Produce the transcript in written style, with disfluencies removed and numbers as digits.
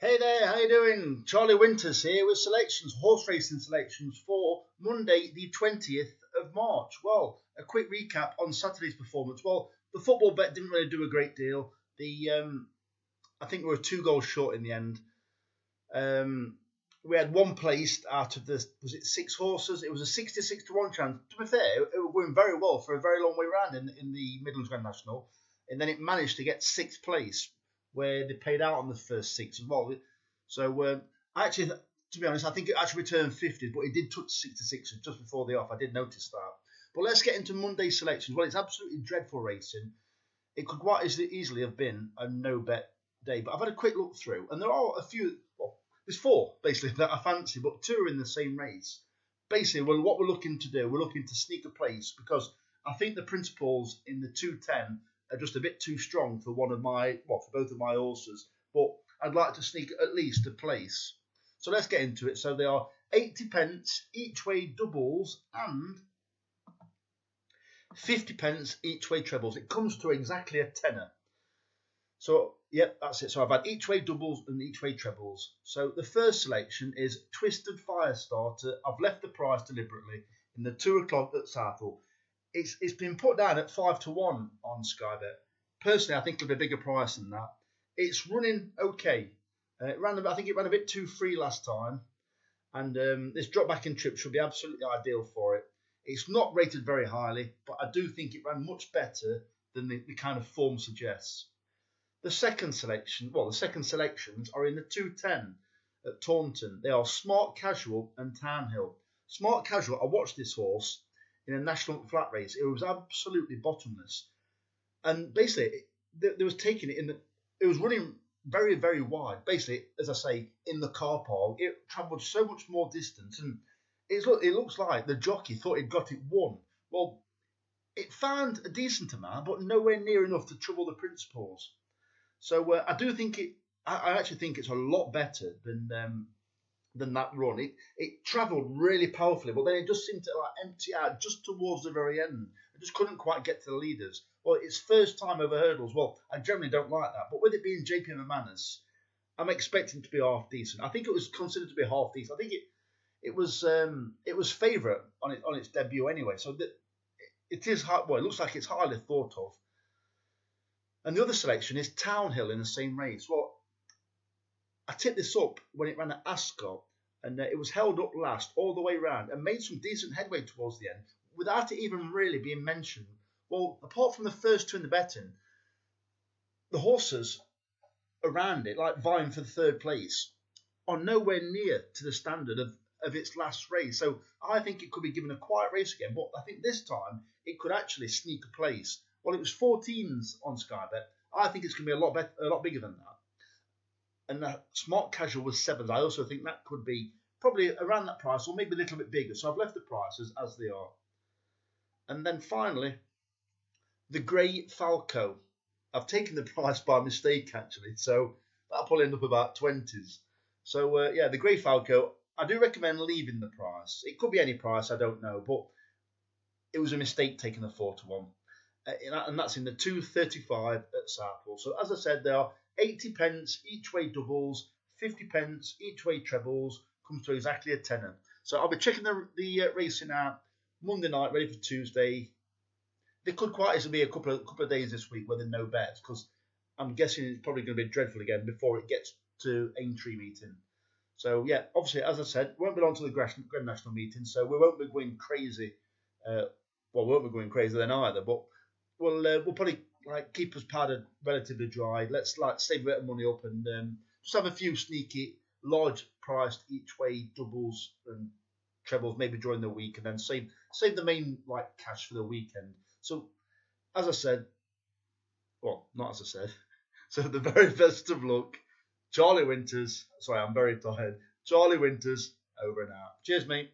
Hey there, how you doing? Charlie Winters here with horse racing selections for Monday the 20th of March. Well, a quick recap on Saturday's performance. Well, the football bet didn't really do a great deal. I think we were 2 goals short in the end. We had one placed out of was it 6 horses? It was a 66-1 chance. To be fair, it was going very well for a very long way round in the Midlands Grand National. And then it managed to get 6th place, where they paid out on the first 6 as well. So actually, to be honest, I think it actually returned 50, but it did touch 66 just before the off. I did notice that. But let's get into Monday's selections. Well, it's absolutely dreadful racing. It could quite easily have been a no-bet day. But I've had a quick look through, and there are a few. Well, there's 4 basically that I fancy, but 2 are in the same race. Basically, well, what we're looking to do, we're looking to sneak a place because I think the principals in the 210 are just a bit too strong for for both of my horses. But I'd like to sneak at least a place. So let's get into it. So they are 80p each way doubles and 50p each way trebles. It comes to exactly a tenner. So, yep, that's it. So I've had each way doubles and each way trebles. So the first selection is Twisted Firestarter. I've left the price deliberately in the 2 o'clock at Southall. It's been put down at 5-1 on Sky Bet. Personally, I think it'll be a bigger price than that. It's running okay. I think it ran a bit too free last time. And this drop back in trip should be absolutely ideal for it. It's not rated very highly, but I do think it ran much better than the kind of form suggests. The second selections are in the 210 at Taunton. They are Smart Casual and Townhill. Smart Casual, I watched this horse in a national flat race. It was absolutely bottomless. And basically, they was taking it it was running very, very wide. Basically, as I say, in the car park, it travelled so much more distance. And it looks like the jockey thought he'd got it won. Well, it found a decent amount, but nowhere near enough to trouble the principals. So I actually think it's a lot better than that run. It travelled really powerfully, but then it just seemed to empty out just towards the very end. I just couldn't quite get to the leaders. Well, it's first time over hurdles. Well, I generally don't like that, but with it being JP McManus, I'm expecting to be half decent. I think it was considered to be half decent. I think it was favourite on its debut anyway. So it is high, well, it looks like it's highly thought of. And the other selection is Townhill in the same race. Well, I tipped this up when it ran at Ascot, and it was held up last all the way round and made some decent headway towards the end without it even really being mentioned. Well, apart from the first 2 in the betting, the horses around it, like vying for the 3rd place, are nowhere near to the standard of its last race. So I think it could be given a quiet race again, but I think this time it could actually sneak a place. Well, it was 14s on Sky Bet. I think it's going to be a lot bigger than that. And the Smart Casual was 7s. I also think that could be probably around that price or maybe a little bit bigger. So I've left the prices as they are. And then finally, the Grey Falco. I've taken the price by mistake, actually. So that'll probably end up about 20s. So, the Grey Falco, I do recommend leaving the price. It could be any price, I don't know. But it was a mistake taking the 4-1. And that's in the 235 at Southall. So as I said, there are 80p each way doubles, 50p each way trebles, comes to exactly a tenner. So I'll be checking the racing out Monday night, ready for Tuesday. There could quite easily be a couple of days this week where there are no bets, because I'm guessing it's probably going to be dreadful again before it gets to Aintree meeting. So yeah, obviously, as I said, we won't be on to the Grand National meeting, so we won't be going crazy. We won't be going crazy then either, but we'll probably keep us powdered relatively dry. Let's save a bit of money up and just have a few sneaky, large priced each way doubles and trebles maybe during the week, and then save the main cash for the weekend. So as I said, well, not as I said. So the very best of luck, Charlie Winters. Sorry, I'm very tired. Charlie Winters, over and out. Cheers, mate.